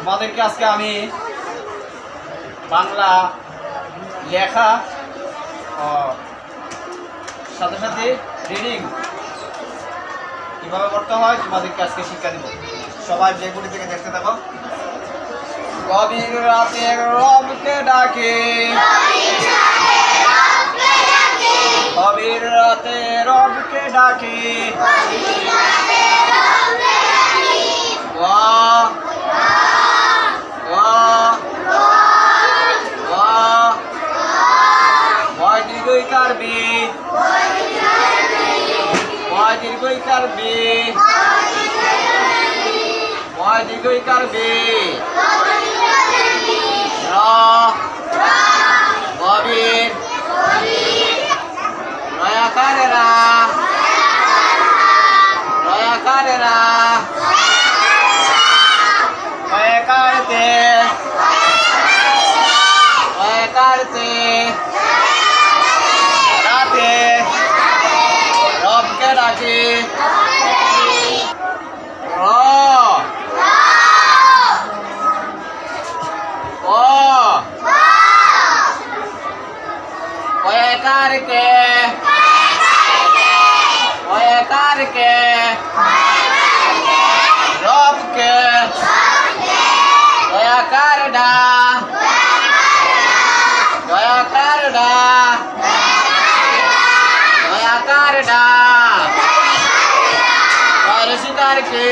তোমাদেরকে আজকে আমি বাংলা লেখা সাথে সাথে রিডিং কিভাবে করতে হয় তোমাদেরকে আজকে শিক্ষা দিব। সবাই যে বই থেকে দেখতে থাকো। গভীর রাতে রবকে ডাকে, গভীর রাতে রবকে ডাকে, গভীর রয়াকারেরা রয়াকারেরা রয়াকারতে রয়াকারতে রাতে রবকে ডাকে, करके रब के दया कर डा दया कर डा दया कर डा करके